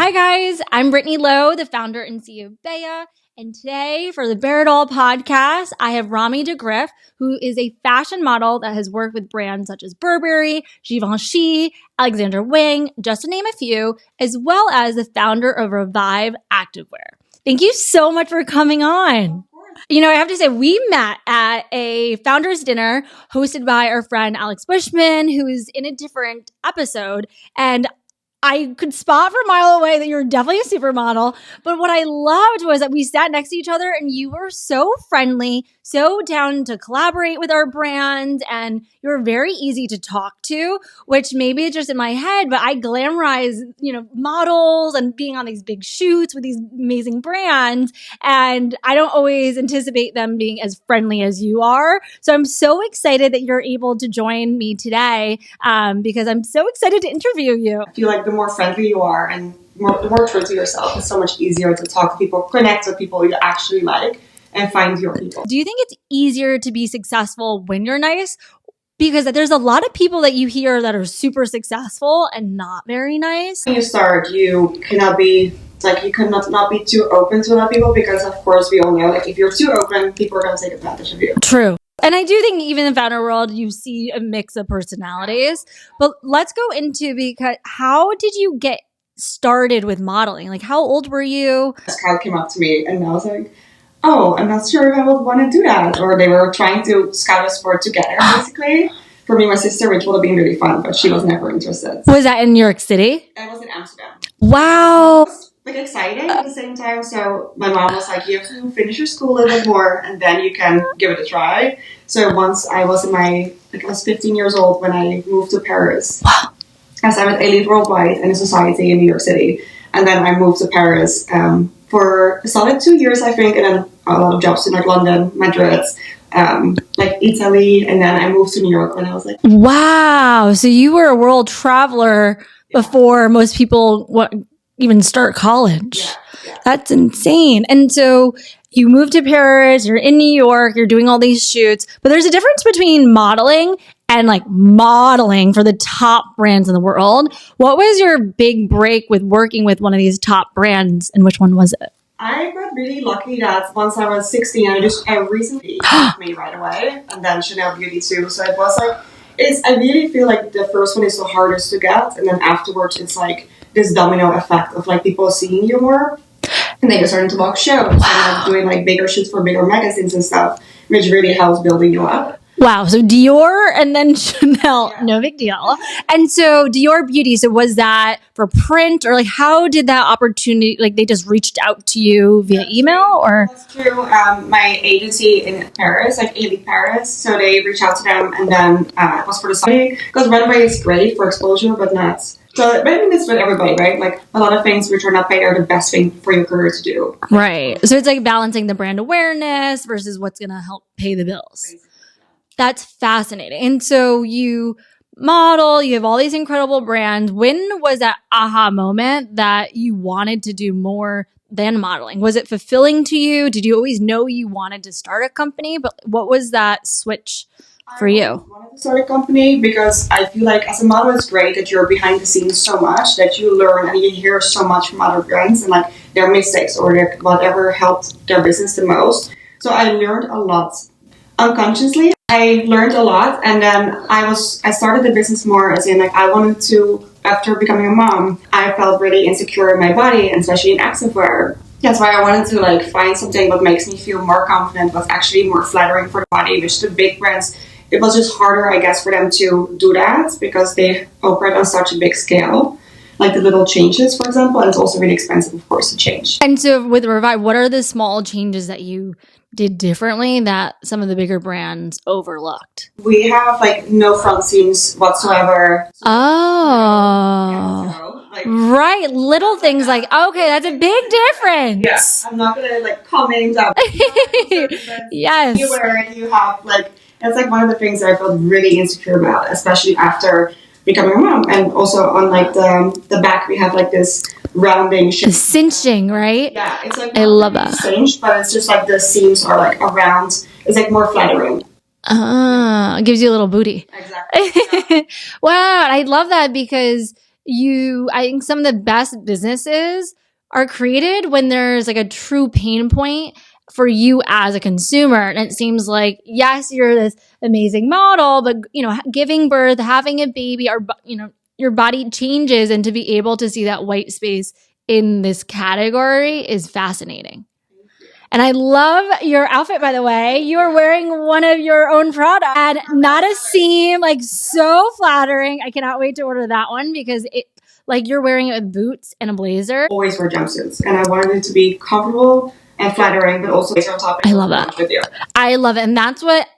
Hi guys, I'm Brittany Lo, the founder and CEO of Bea, and today for the Bear It All podcast, I have Romy De Grijff, who is a fashion model that has worked with brands such as Burberry, Givenchy, Alexander Wang, just to name a few, as well as the founder of Revyve Activewear. Thank you so much for coming on. You know, I have to say, we met at a founders dinner hosted by our friend Alex Bushman, who is in a different episode, and I could spot from a mile away that you're definitely a supermodel. But what I loved was that we sat next to each other and you were so friendly, so down to collaborate with our brand, and you were very easy to talk to, which maybe it's just in my head, but I glamorize, models and being on these big shoots with these amazing brands. And I don't always anticipate them being as friendly as you are. So I'm so excited that you're able to join me today because I'm so excited to interview you. I feel like the more friendly you are and the more true to yourself, it's so much easier to talk to people, connect with people you actually like, and find your people. Do you think it's easier to be successful when you're nice? Because there's a lot of people that you hear that are super successful and not very nice. When you start, you cannot be you cannot not be too open to other people, because of course we all know if you're too open, people are going to take advantage of you. True. And I do think even in the founder world, you see a mix of personalities. But let's go into, because how did you get started with modeling? Like, how old were you? A scout came up to me and I was like, oh, I'm not sure if I would want to do that. Or they were trying to scout us for it together, basically. For me, my sister, which would have been really fun, but she was never interested. Was that in New York City? I was in Amsterdam. Wow. It was exciting at the same time. So my mom was like, you have to finish your school a little bit more and then you can give it a try. So once I was I was 15 years old when I moved to Paris. Wow. As I'm at Elite Worldwide in a society in New York City. And then I moved to Paris for a solid 2 years, I think, and then a lot of jobs in London, Madrid, Italy, and then I moved to New York when I was wow. So you were a world traveler before most people even start college. Yeah. That's insane. And so you moved to Paris, you're in New York, you're doing all these shoots, but there's a difference between modeling and modeling for the top brands in the world. What was your big break with working with one of these top brands, and which one was it? I got really lucky that once I was 16, I recently got me right away, and then Chanel Beauty too. So it was I really feel like the first one is the hardest to get, and then afterwards it's this domino effect of people seeing you more, and then you're starting to book shows and doing bigger shoots for bigger magazines and stuff, which really helps building you up. Wow. So Dior and then Chanel, no big deal. And so Dior Beauty, so was that for print, or how did that opportunity, they just reached out to you via email, or? That's true. My agency in Paris, Elite Paris, so they reached out to them, and then it was for the summer, because runway is great for exposure, but not. So I think it's with everybody, right? A lot of things which are not paid are the best thing for your career to do. Right. So it's balancing the brand awareness versus what's going to help pay the bills. That's fascinating. And so you model, you have all these incredible brands. When was that aha moment that you wanted to do more than modeling? Was it fulfilling to you? Did you always know you wanted to start a company? But what was that switch for you? I wanted to start a company because I feel like as a model, it's great that you're behind the scenes so much, that you learn and you hear so much from other brands and their mistakes or whatever helped their business the most. So I learned a lot unconsciously. I learned a lot, and then I started the business more as in I wanted to, after becoming a mom, I felt really insecure in my body, and especially in activewear. That's why I wanted to find something that makes me feel more confident, but actually more flattering for the body, which the big brands, it was just harder, I guess, for them to do that because they operate on such a big scale. The little changes, for example, and it's also really expensive, of course, to change. And so with Revyve, what are the small changes that you did differently that some of the bigger brands overlooked? We have no front seams whatsoever. Right. Little things okay, that's a big difference. Yeah. I'm not gonna comment out. Yes. You wear it, you have that's one of the things that I felt really insecure about, especially after becoming a mom. And also on the back we have this rounding shape. Cinching, right? Yeah, it's I love that. Cinched, but it's just the seams are around. It's more flattering. It gives you a little booty. Exactly. Yeah. Wow, I love that because I think some of the best businesses are created when there's like a true pain point for you as a consumer. And it seems like, yes, you're this amazing model, but giving birth, having a baby, your body changes, and to be able to see that white space in this category is fascinating. And I love your outfit, by the way. You are wearing one of your own products and not a seam, like so flattering. I cannot wait to order that one because you're wearing it with boots and a blazer. Always wear jumpsuits, and I wanted it to be comfortable and flattering, but also on top. I love that. I love it. And that's what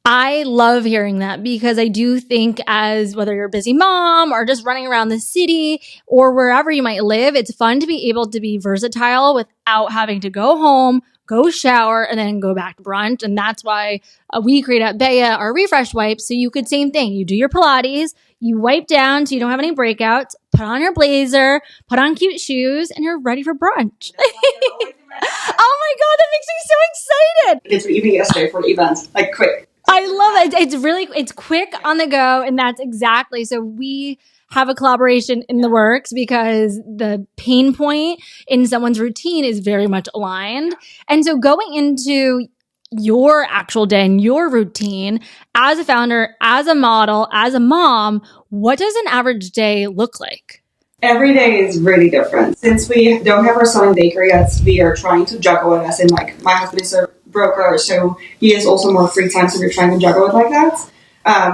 I love hearing that, because I do think, as whether you're a busy mom or just running around the city or wherever you might live, it's fun to be able to be versatile without having to go home, go shower, and then go back to brunch. And that's why we create at Bea our refresh wipes. So you could, same thing. You do your Pilates, you wipe down so you don't have any breakouts, put on your blazer, put on cute shoes, and you're ready for brunch. Oh my God, that makes me so excited. It's even yesterday for the event, like quick. I love it. It's quick on the go. And that's exactly, so we have a collaboration in the works because the pain point in someone's routine is very much aligned. And so going into your actual day and your routine as a founder, as a model, as a mom, what does an average day look like? Every day is really different. Since we don't have our son in daycare yet, we are trying to juggle it, as in like my husband is a broker, so he has also more free time, so we're trying to juggle it like that.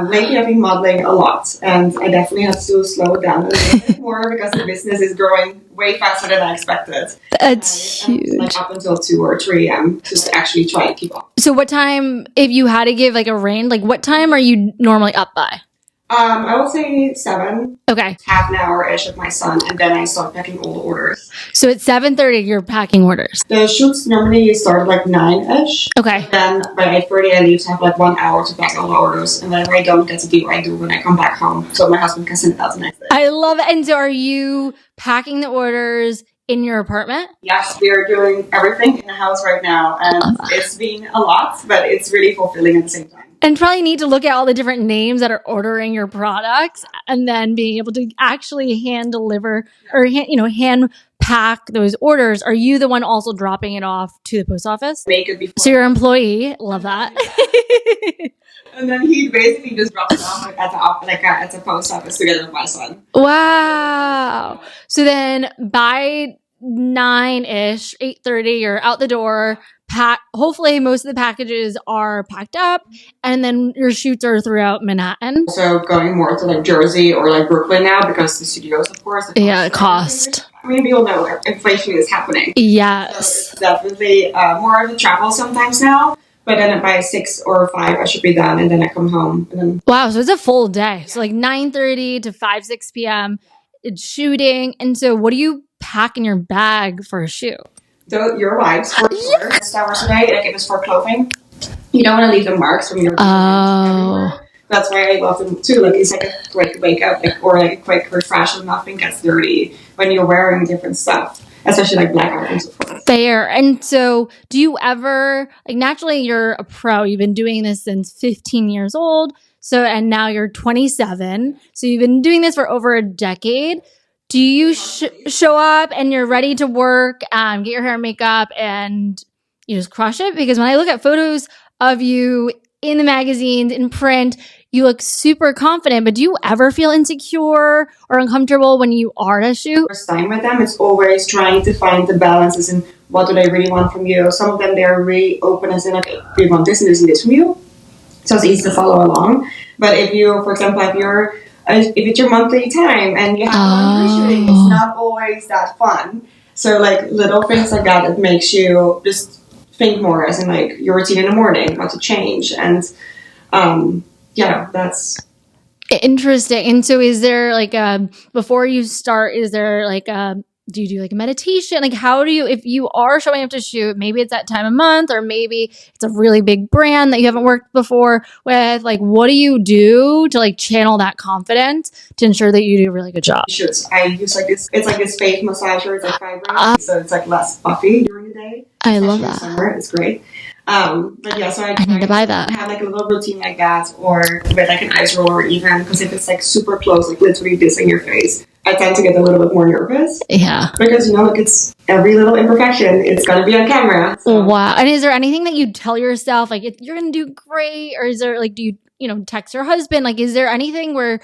Lately I've been modeling a lot, and I definitely have to slow it down a little bit more because the business is growing way faster than I expected. That's huge. Like up until 2 or 3 a.m. just to actually try to keep up. So what time, if you had to give like a range, like what time are you normally up by? I would say 7. Okay. Half an hour-ish with my son, and then I start packing all the orders. So at 7:30, you're packing orders. The shoots normally start like 9-ish. Okay. Then by 8:30, I leave to have like 1 hour to pack all the orders, and whatever I don't get to do, I do when I come back home, so my husband can send it out the next day. I love it. And so are you packing the orders in your apartment? Yes, we are doing everything in the house right now, and it's been a lot, but it's really fulfilling at the same time. And probably need to look at all the different names that are ordering your products, and then being able to actually hand deliver or hand pack those orders. Are you the one also dropping it off to the post office? Make it before. So you're an employee. Love that. And then he basically just drops it off at the post office together with my son. Wow. So then by 9-ish, 8:30, you're out the door. Hopefully most of the packages are packed up, and then your shoots are throughout Manhattan. So going more to like Jersey or like Brooklyn now, because the studios, of course. Cost. I mean, we all know inflation is happening. Yes. So it's definitely more of a travel sometimes now. But then by 6 or 5, I should be done, and then I come home. And then wow, so it's a full day. Yeah. So like 9:30 to 5-6 p.m. It's shooting. And so what do you pack in your bag for a shoot? Your wipes for sure. 6 hours a day, like if it's for clothing. You don't want to leave the marks from your everywhere. That's why I love them too. Like it's like a quick wake up, or like a quick refresh, and nothing gets dirty when you're wearing different stuff. Especially like black items, of course. Fair. And so do you ever, like naturally you're a pro, you've been doing this since 15 years old. So, and now you're 27. So you've been doing this for over a decade. Do you show up and you're ready to work, get your hair and makeup, and you just crush it? Because when I look at photos of you in the magazines, in print, you look super confident, but do you ever feel insecure or uncomfortable when you are at a shoot? First time with them, it's always trying to find the balances in what do they really want from you. Some of them, they're really open and saying, okay, we want this and this and this from you. So it's easy to follow along. But if you, for example, if it's your monthly time and you have monthly shooting, it's not always that fun. So like little things like that, it makes you just think more, as in like your routine in the morning, what to change. And yeah, that's interesting. And so is there like before you start, is there like do you do like a meditation? Like how do you, if you are showing up to shoot, maybe it's that time of month, or maybe it's a really big brand that you haven't worked before with, like what do you do to like channel that confidence to ensure that you do a really good job? Shoots. I use like this, it's like this face massager, it's like vibrating, so it's like less puffy during the day. I love that. Summer, it's great. But yeah, so I need to buy that. Have like a little routine like that, or with like an ice roller even, because if it's like super close, like literally this in your face, I tend to get a little bit more nervous. Yeah. Because, like it's every little imperfection, it's going to be on camera. So. Wow. And is there anything that you tell yourself, like, you're going to do great? Or is there, like, do you, text your husband? Like, is there anything where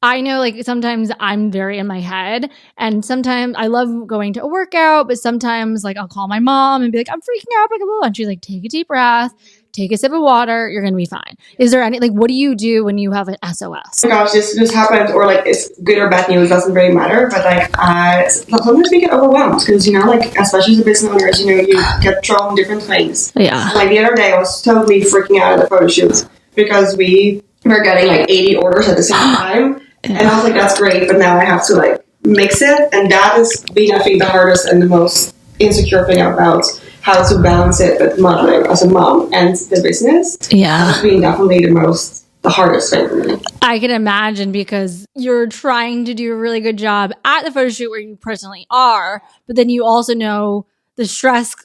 I know, like, sometimes I'm very in my head, and sometimes I love going to a workout, but sometimes, like, I'll call my mom and be like, I'm freaking out, blah, blah, blah. And she's like, take a deep breath, take a sip of water, you're going to be fine. Is there any, like, what do you do when you have an SOS? Oh my gosh, this happened, or like it's good or bad news, doesn't really matter, but like, sometimes we get overwhelmed, because, like, especially as a business owners, you get thrown different things. Yeah. So, like, the other day, I was totally freaking out at the photo shoot, because we were getting like 80 orders at the same time. Yeah. And I was like, that's great, but now I have to like mix it. And that has been, I think, the hardest and the most insecure thing about how to balance it with modeling as a mom and the business. Yeah. That's been definitely the hardest thing for me. I can imagine, because you're trying to do a really good job at the photo shoot where you personally are, but then you also know the stress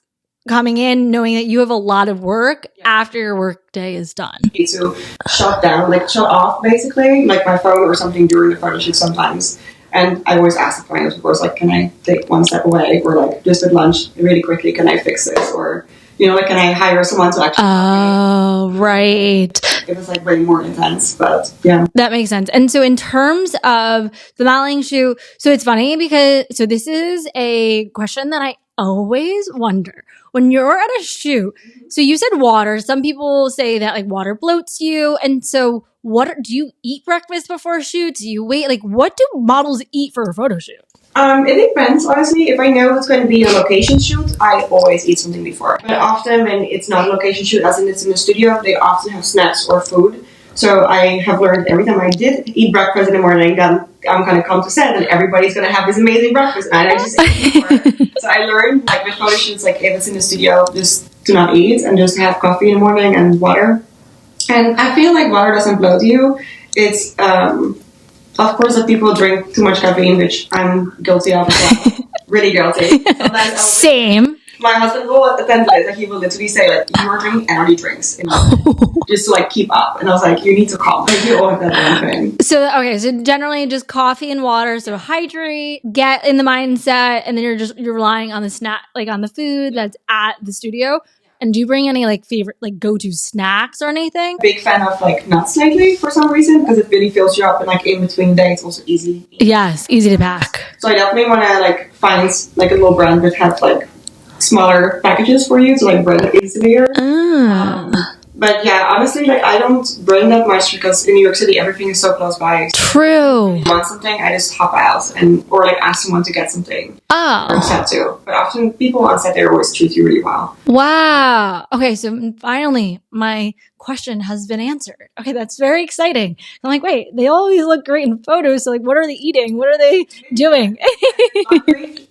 coming in, knowing that you have a lot of work after your work day is done. I need to shut off, basically, like my phone or something during the photo shoot sometimes. And I always ask the clients, of course, like, can I take one step away? Or like, just at lunch, really quickly, can I fix this? Or, like, can I hire someone to actually help me? Right. It was like way more intense, but yeah. That makes sense. And so in terms of the modeling shoot, so it's funny because, so this is a question that I always wonder. When you're at a shoot, so you said water. Some people say that like water bloats you. And so do you eat breakfast before a shoot? Do you wait? Like, what do models eat for a photo shoot? It depends, honestly. If I know it's going to be a location shoot, I always eat something before. But often when it's not a location shoot, as in it's in the studio, they often have snacks or food. So I have learned every time I did eat breakfast in the morning, then I'm going to come to set and everybody's going to have this amazing breakfast. And I just eat before. So I learned, like, with photo shoots, like, if it's in the studio, just do not eat and just have coffee in the morning and water. And I feel like water doesn't bloat you. It's, of course, that people drink too much caffeine, which I'm guilty of as well. Really guilty. Same. My husband will attend this, and he will literally say, like, you are drinking energy drinks just to, like, keep up. And I was like, you need to calm. Like, you all have that one thing. So generally just coffee and water. So hydrate, get in the mindset, and then you're relying on the snack, like on the food that's at the studio. And do you bring any like favorite, like go-to snacks or anything? Big fan of like nuts lately for some reason, because it really fills you up, and like in between the day it's also easy. Yes, easy to pack. So I definitely want to like find like a little brand that have like smaller packages for you to like bring it easier. But yeah, honestly, like I don't bring that much because in New York City everything is so close by. True. If I want something, I just hop out or like ask someone to get something. Or set too. But often people on set they always treat you really well. Wow. Okay, so finally my question has been answered. Okay, that's very exciting. I'm like, wait, they always look great in photos. So like, what are they eating? What are they doing?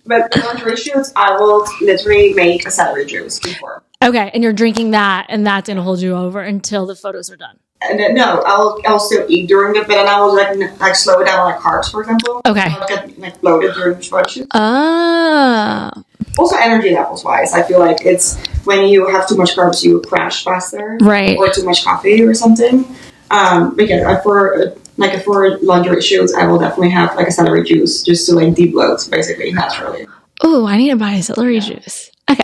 But lingerie shoots, I will literally make a celery juice before. Okay, and you're drinking that, and that's gonna hold you over until the photos are done. And then, no, I'll still eat during it, but then I will like slow it down on like carbs, for example. Okay. I'll get like bloated during the photo shoot. Also, energy levels wise, I feel like it's when you have too much carbs, you crash faster, right? Or too much coffee or something. But yeah, for lingerie shoots, I will definitely have like a celery juice just to like de-bloat, basically naturally. Oh, I need to buy a celery juice. Okay.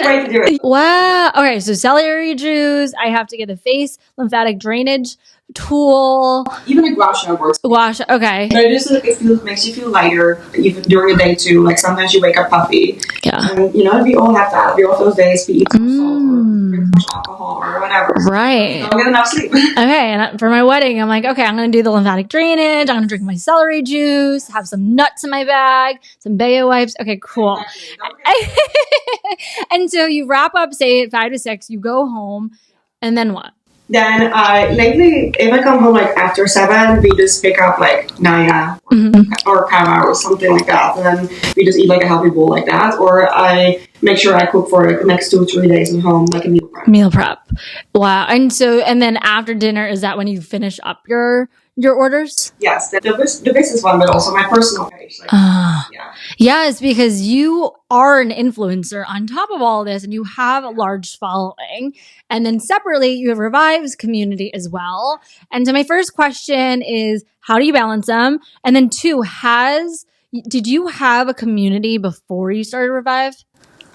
Way to do it. Wow. Okay, so celery juice. I have to get a face lymphatic drainage tool. Even a gua sha works. Gua sha, okay. But it just like makes you feel lighter, even during the day too. Like sometimes you wake up puffy. Yeah. And we all have that. We all those days we eat some salt or drink much alcohol or whatever. Right. So don't get enough sleep. Okay, and for my wedding, I'm like, okay, I'm gonna do the lymphatic drainage. I'm gonna drink my celery juice. Have some nuts in my bag. Some Bayo wipes. Okay, cool. Exactly. And so you wrap up, say at 5 to 6. You go home, and then what? Then lately, if I come home like after 7, we just pick up like Naya or Kama or something like that, and then we just eat like a healthy bowl like that. Or I make sure I cook for like, the next 2-3 days at home, like a meal prep. Meal prep. Wow. And then after dinner, is that when you finish up your your orders? Yes, the business one, but also my personal page. Like, yeah. Yes, because you are an influencer on top of all this and you have a large following. And then separately, you have Revyve's community as well. And so my first question is, how do you balance them? And then two, did you have a community before you started Revyve?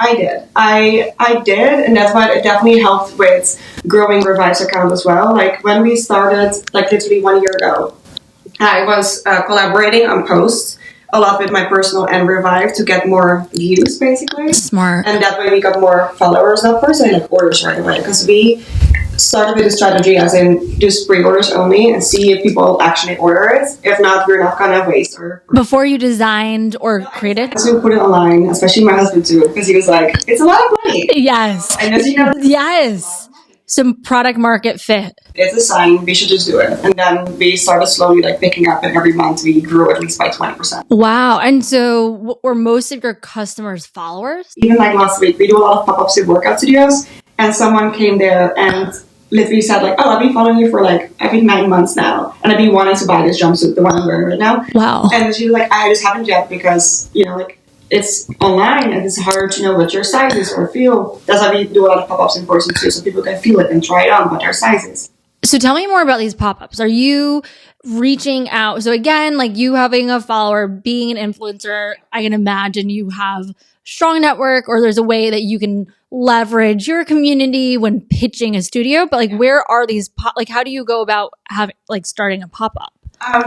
I did. I did, and that's why it definitely helped with growing Revyve's account as well. Like when we started, like literally 1 year ago, I was collaborating on posts a lot with my personal and Revyve to get more views, basically. Smart. And that way we got more followers. Not personally, like orders right away, because we started with a strategy as in just pre-orders only and see if people actually order it. If not, we're not gonna waste our... Before you designed or created? So we put it online, especially my husband too, because he was like, it's a lot of money. Yes. And as you know, yes. Some product market fit. It's a sign, we should just do it. And then we started slowly like picking up, and every month we grew at least by 20%. Wow. And so were most of your customers followers? Even like last week, we do a lot of pop-ups in workout studios, and someone came there and literally said like, oh, I've been following you for like, I think 9 months now. And I've been wanting to buy this jumpsuit, the one I'm wearing right now. Wow. And she was like, I just haven't yet because, you know, like it's online and it's hard to know what your size is or feel. That's why we do a lot of pop-ups in person too, so people can feel it and try it on what their size is. So tell me more about these pop-ups. Are you reaching out? So again, like you having a follower, being an influencer, I can imagine you have strong network, or there's a way that you can leverage your community when pitching a studio. But like, where are these like, how do you go about starting a pop-up?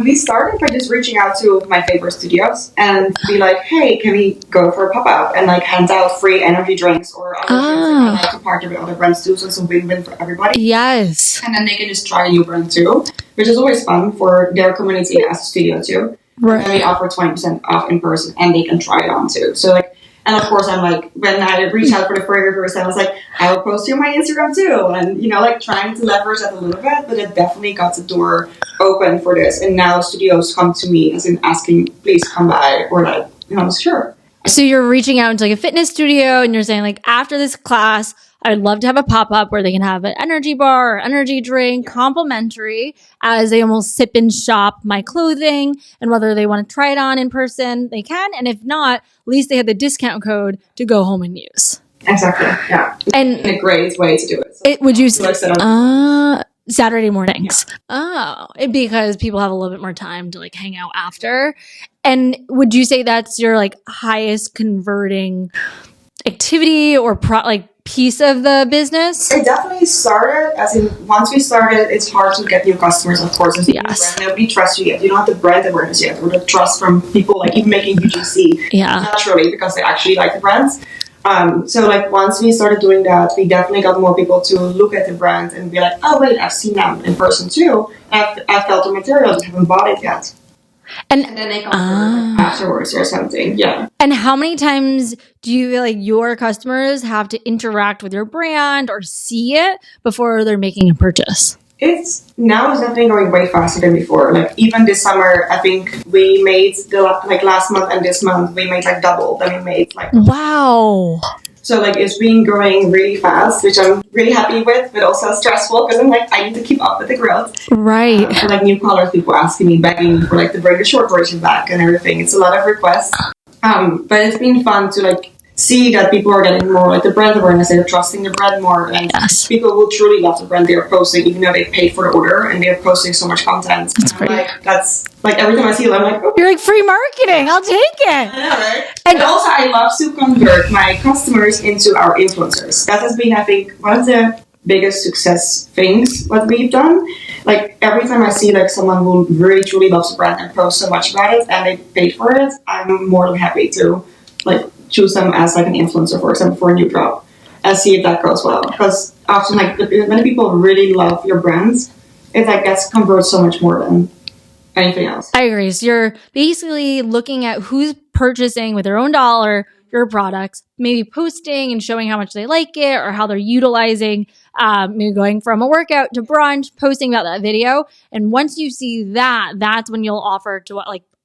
We started by just reaching out to my favorite studios and be like, hey, can we go for a pop-up and like hand out free energy drinks or other drinks that I like to partner with other brands too, so it's a win-win for everybody. Yes. And then they can just try a new brand too, which is always fun for their community as a studio too. Right. And we offer 20% off in person and they can try it on too. So like, and of course I'm like, when I reached out for the very first time, I was like, I will post you on my Instagram too. And you know, like trying to leverage that a little bit, but it definitely got the door open for this. And now studios come to me as in asking, please come by, or like, you know, sure. So you're reaching out into like a fitness studio and you're saying like, after this class, I'd love to have a pop-up where they can have an energy bar or energy drink complimentary as they almost sip and shop my clothing, and whether they want to try it on in person, they can. And if not, at least they have the discount code to go home and use. Exactly. Yeah. And a great way to do it. Would you say Saturday mornings? Yeah. Because people have a little bit more time to like hang out after. And would you say that's your like highest converting activity or piece of the business? It definitely started, as in once we started, it's hard to get new customers, of course. As yes. Nobody trusts you yet. You don't have the brand awareness yet, or the trust from people like even making UGC naturally because they actually like the brands. So like once we started doing that, we definitely got more people to look at the brand and be like, oh wait, I've seen them in person too. I felt the material, just haven't bought it yet. And then they come afterwards or something. Yeah. And how many times do you feel like your customers have to interact with your brand or see it before they're making a purchase? It's definitely going way faster than before. Like even this summer, I think we made last month and this month we made like double than we made like. Wow. So like it's been growing really fast, which I'm really happy with, but also stressful because I'm like, I need to keep up with the growth. Right. And like new colors, people asking me, begging me for like to bring the short version back and everything. It's a lot of requests. But it's been fun to like see that people are getting more like the brand awareness, they're trusting the brand more, and people will truly love the brand they're posting, even though they paid for the order and they're posting so much content. That's great. That's like every time I see it, I'm like, oh. You're like, free marketing, I'll take it. I know, right? And also I love to convert my customers into our influencers. That has been, I think, one of the biggest success things what we've done. Like every time I see like someone who really truly loves the brand and posts so much about it and they paid for it, I'm more than happy to like choose them as like an influencer, for example, for a new drop, and see if that goes well. Because often, like many people really love your brands, it like gets converted so much more than anything else. I agree. So you're basically looking at who's purchasing with their own dollar your products, maybe posting and showing how much they like it or how they're utilizing, maybe going from a workout to brunch, posting about that video. And once you see that, that's when you'll offer to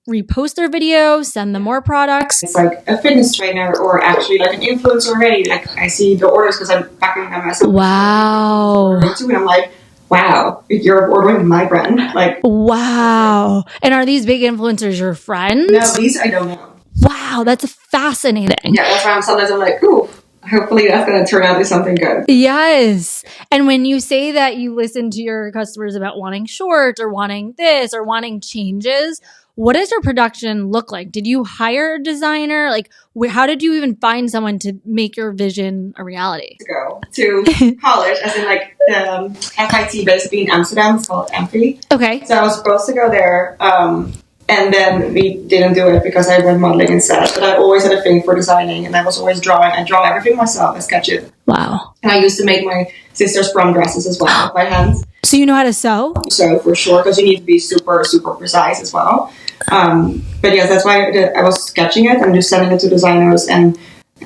repost their video, send them more products. It's like a fitness trainer or actually like an influencer already. Like I see the orders because I'm packing them myself. Wow. And I'm like, wow, you're ordering my brand. Like, wow. And are these big influencers your friends? No, these I don't know. Wow, that's fascinating. Yeah, that's why sometimes I'm like, ooh, hopefully that's going to turn out to something good. Yes. And when you say that you listen to your customers about wanting shorts or wanting this or wanting changes, what does your production look like? Did you hire a designer? Like, how did you even find someone to make your vision a reality? To go to college, as in like the FIT basically in Amsterdam. It's called Amphi. Okay. So I was supposed to go there, and then we didn't do it because I went modeling instead. But I always had a thing for designing, and I was always drawing. I draw everything myself. I sketch it. Wow. And I used to make my sister's prom dresses as well by hand. So you know how to sew? So for sure, because you need to be super, super precise as well. But yes, that's why I was sketching it and just sending it to designers and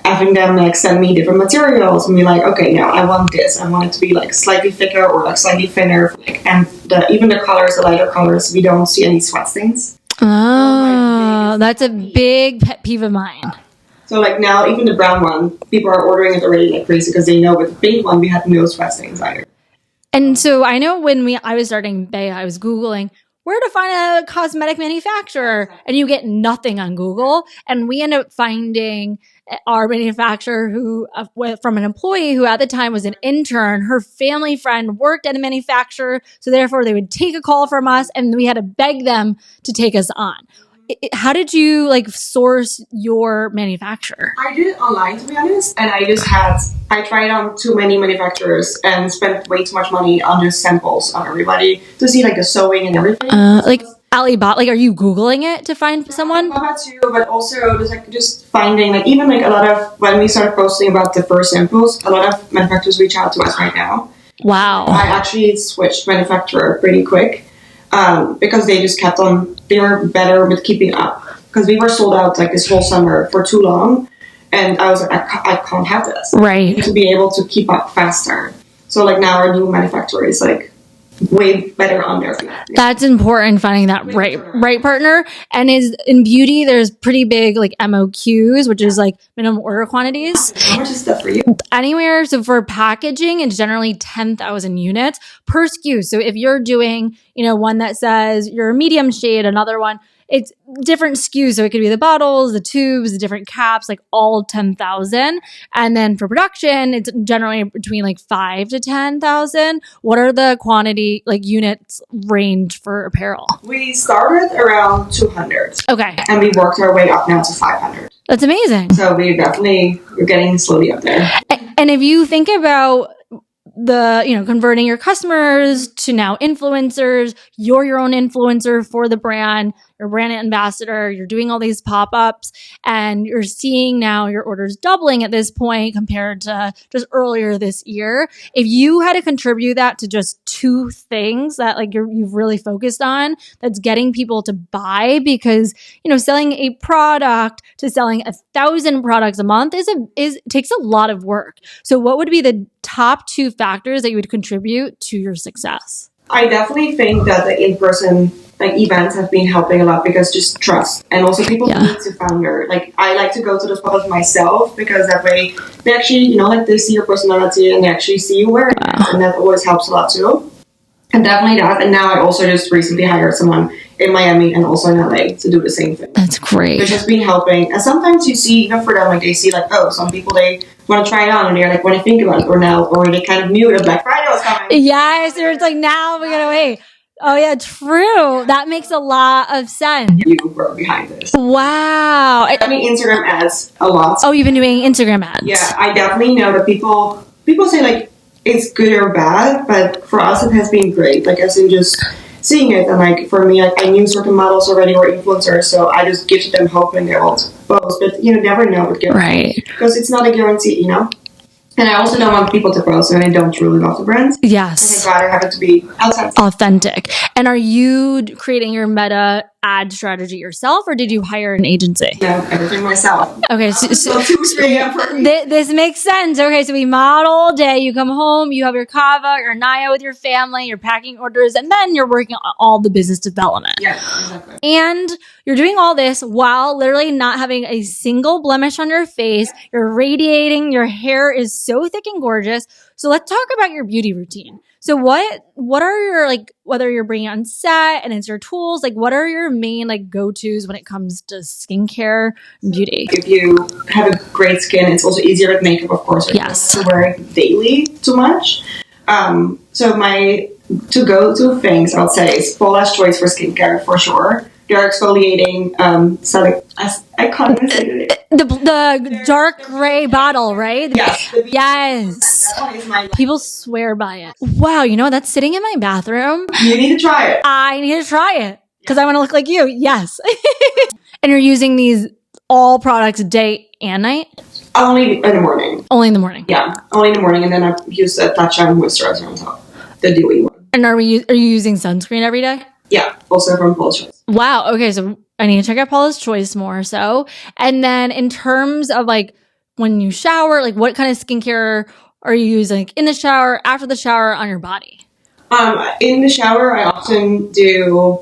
having them like send me different materials and be like, okay, now I want this. I want it to be like slightly thicker or like slightly thinner. Like, and even the colors, the lighter colors, we don't see any sweat stains. Oh, that's a big pet peeve of mine. So like now, even the brown one, people are ordering it already like crazy because they know with the pink one we had no sweat stains either. And so I know when I was starting Bea, I was Googling where to find a cosmetic manufacturer, and you get nothing on Google. And we end up finding our manufacturer who from an employee who at the time was an intern. Her family friend worked at a manufacturer, so therefore they would take a call from us, and we had to beg them to take us on. How did you like source your manufacturer? I did it online, to be honest, and I tried on too many manufacturers and spent way too much money on just samples on everybody to see like the sewing and everything. Like Alibaba, like are you Googling it to find someone? Alibaba too, but also just finding like even like a lot of when we started posting about the first samples, a lot of manufacturers reach out to us right now. Wow. I actually switched manufacturer pretty quick. Because they just kept on, they were better with keeping up. Because we were sold out like this whole summer for too long. And I was like, I can't have this. Right. To be able to keep up faster. So like now our new manufacturer is like way better on their feet. That's important, finding that right partner. And is in beauty, there's pretty big like MOQs, which is like minimum order quantities. How much is stuff for you? Anywhere. So for packaging, it's generally 10,000 units per SKU. So if you're doing, one that says you're a medium shade, another one, it's different SKUs. So it could be the bottles, the tubes, the different caps, like all 10,000. And then for production, it's generally between like 5 to 10,000. What are the quantity, like units range for apparel? We started around 200. Okay. And we worked our way up now to 500. That's amazing. So we're getting slowly up there. And if you think about converting your customers to now influencers, you're your own influencer for the brand, you're a brand ambassador, you're doing all these pop-ups, and you're seeing now your orders doubling at this point compared to just earlier this year. If you had to contribute that to just two things that like you've really focused on, that's getting people to buy, because selling a product to selling 1,000 products a month takes a lot of work. So what would be the top two factors that you would contribute to your success? I definitely think that the in-person events have been helping a lot, because just trust, and also people need to founder. Like I like to go to those pop-ups myself, because that way they actually they see your personality and they actually see you wearing it, and that always helps a lot too. And definitely that. And now I also just recently hired someone in Miami and also in LA to do the same thing. That's great. Which has been helping. And sometimes you see, for them, they see some people, they want to try it on, and they're like, when I think about it, or they kind of knew that Black Friday was coming. Yes, or it's like, now we're gonna wait. Oh yeah, true. That makes a lot of sense. You were behind this. Wow. I mean, Instagram ads a lot. Oh, you've been doing Instagram ads. Yeah, I definitely know that people say it's good or bad, but for us it has been great. As in just seeing it, and for me, I knew certain models already or influencers, so I just give them hope and they will post. But you never know with guarantee. Right. Because it's not a guarantee, And I also don't want people to post when I don't truly love the brand. Yes. I'd rather have it to be authentic. And are you creating your meta ad strategy yourself, or did you hire an agency? No, everything myself. Okay, so this makes sense. Okay, so we model all day. You come home, you have your kava, your naya with your family, you're packing orders, and then you're working on all the business development. Yeah, exactly. And you're doing all this while literally not having a single blemish on your face. You're radiating. Your hair is so thick and gorgeous. So let's talk about your beauty routine. So what are your, like, whether you're bringing on set and it's your tools, like what are your main like go-tos when it comes to skincare and beauty? If you have a great skin, it's also easier with makeup, of course. Like Yes. You don't have to wear it daily too much. So my to-go-to things, I would say, is Paula's Choice for skincare, for sure. They're exfoliating, I can't even say it. The dark gray bottle, right? Yes. Yes. That one is my People swear by it. Wow, you know, that's sitting in my bathroom. You need to try it. I need to try it because I want to look like you. Yes. And you're using these all products day and night? Only in the morning. Only in the morning. Yeah, only in the morning, and then I use a touch on moisturizer on top, the dewy one. And are you using sunscreen every day? Yeah, also from Paula's Choice. Wow. Okay, so I need to check out Paula's Choice more so. And then in terms of like when you shower, like what kind of skincare are you using, like in the shower, after the shower, on your body? In the shower, I often do,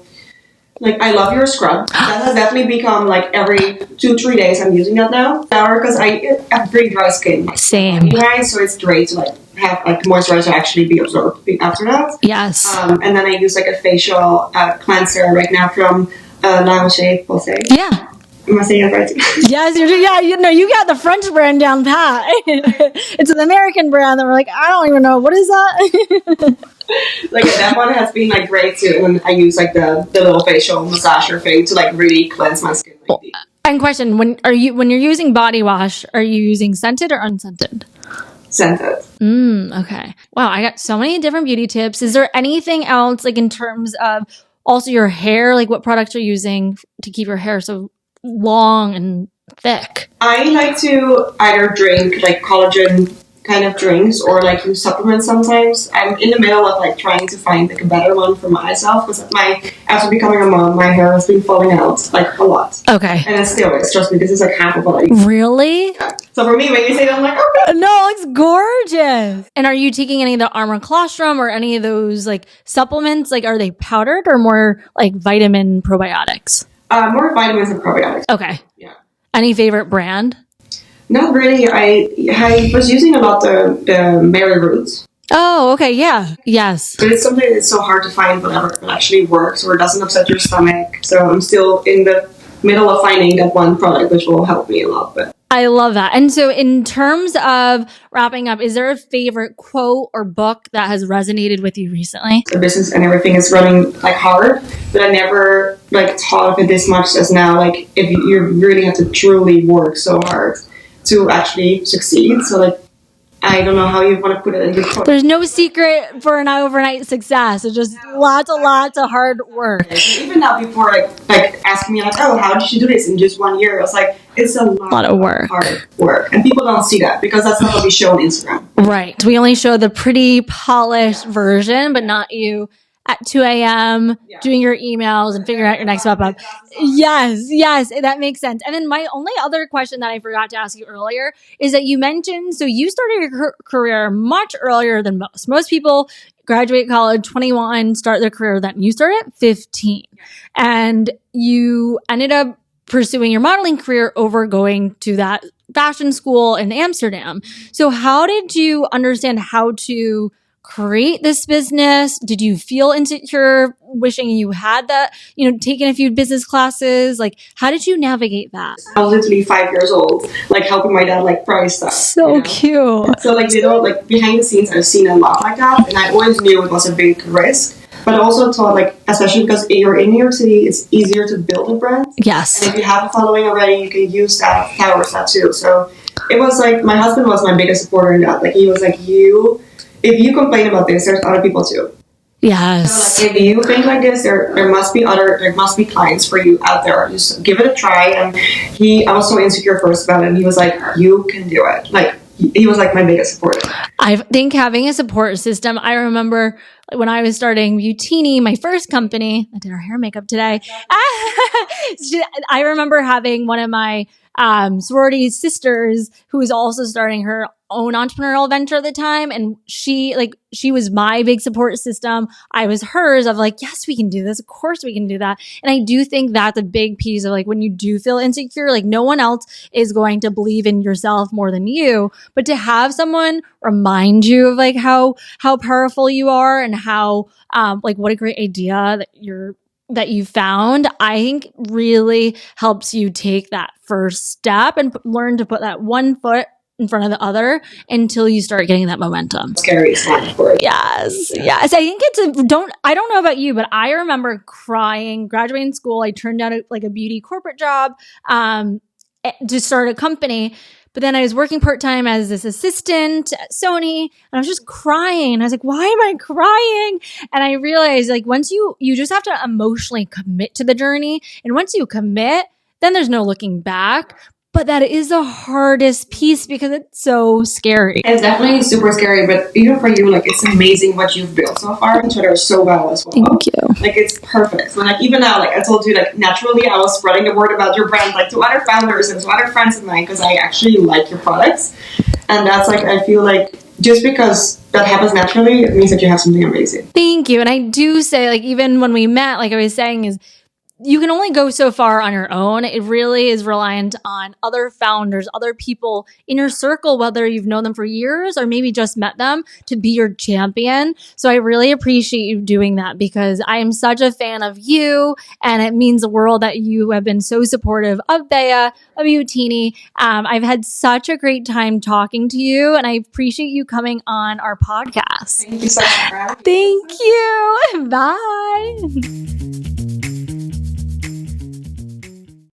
like, I love your scrub. That has definitely become like every 2-3 days I'm using that now. Shower, because I have pretty dry skin. Same. Anyway, so it's great to like have like moisturizer actually be absorbed after that. Yes. And then I use like a facial cleanser right now from La Roche-Posay. Yeah. Am I saying that right? Yes, you got the French brand down pat. It's an American brand that we're like, I don't even know. What is that? Like that one has been like great too. And then I use like the little facial massager thing to like really cleanse my skin. Like, deep. And question, when you're using body wash, are you using scented or unscented? Scented. Okay. Wow, I got so many different beauty tips. Is there anything else, like in terms of also your hair, like what products you're using to keep your hair so long and thick? I like to either drink like collagen kind of drinks or like use supplements sometimes. I'm in the middle of like trying to find like a better one for myself because after becoming a mom, my hair has been falling out like a lot. Okay. And it still is. Trust me, this is like half of what I use. Really? Yeah. So for me, when you say that, I'm like, okay. No, it's gorgeous. And are you taking any of the Armor Colostrum or any of those like supplements? Like, are they powdered or more like vitamin probiotics? More vitamins and probiotics. Okay. Yeah. Any favorite brand? Not really. I was using a lot the Mary Roots. Oh, okay. Yeah. Yes. But it's something that's so hard to find whenever it actually works or it doesn't upset your stomach. So I'm still in the middle of finding that one product which will help me a lot. But I love that. And so in terms of wrapping up, is there a favorite quote or book that has resonated with you recently? the business and everything is running like hard, but I never like thought of it this much as now. Like if you really have to truly work so hard to actually succeed. So like I don't know how you want to put it in this quote. There's no secret for an overnight success. It's just lots of hard work. Even now, people are like asking me like, "Oh, how did you do this in just 1 year?" I was like, "It's a lot of work, hard work," and people don't see that because that's not what we show on Instagram. Right. We only show the pretty polished version, but not you at 2 a.m. doing your emails and figuring out your next up. Yes, that makes sense. And then my only other question that I forgot to ask you earlier is that you mentioned, so you started your career much earlier than most. Most people graduate college 21, start their career then. You started at 15. And you ended up pursuing your modeling career over going to that fashion school in Amsterdam. So how did you understand how to create this business? Did you feel insecure wishing you had that, taken a few business classes? Like, how did you navigate that? I was literally 5 years old, like helping my dad like price stuff. So cute. So like like behind the scenes, I've seen a lot like that, and I always knew it was a big risk. But I also thought like, especially because you're in New York City, it's easier to build a brand. Yes. And if you have a following already, you can use that, powers that too. So it was like, my husband was my biggest supporter in that. Like he was like, if you complain about this, there's other people too. Yes. So like, if you think like this, there must be clients for you out there. Just give it a try. And I was so insecure first about it, and he was like, you can do it. Like he was like my biggest supporter. I think having a support system, I remember when I was starting Beautini, my first company, I did our hair and makeup today. I remember having one of my sorority sisters who was also starting her own entrepreneurial venture at the time. And she was my big support system. I was hers of like, yes, we can do this. Of course we can do that. And I do think that's a big piece of like, when you do feel insecure, like no one else is going to believe in yourself more than you, but to have someone remind you of like how powerful you are and how, like what a great idea that you found, I think really helps you take that first step and learn to put that one foot in front of the other until you start getting that momentum. Scary sign for it. Yes. I think I don't know about you, but I remember crying, graduating school. I turned down a beauty corporate job, to start a company. But then I was working part-time as this assistant at Sony, and I was just crying. I was like, why am I crying? And I realized like once you just have to emotionally commit to the journey. And once you commit, then there's no looking back. But that is the hardest piece because it's so scary. It's definitely super scary, but even for you, like it's amazing what you've built so far and Twitter so well as well. Thank you. Like it's perfect. So like even now, like I told you, like naturally I was spreading the word about your brand like to other founders and to other friends of mine because I actually like your products. And that's like I feel like just because that happens naturally, it means that you have something amazing. Thank you. And I do say like even when we met, like I was saying is you can only go so far on your own. It really is reliant on other founders, other people in your circle, whether you've known them for years or maybe just met them, to be your champion. So I really appreciate you doing that because I am such a fan of you, and it means the world that you have been so supportive of Bea, of Beautini. I've had such a great time talking to you, and I appreciate you coming on our podcast. Thank you so much for having me. Thank you. Bye.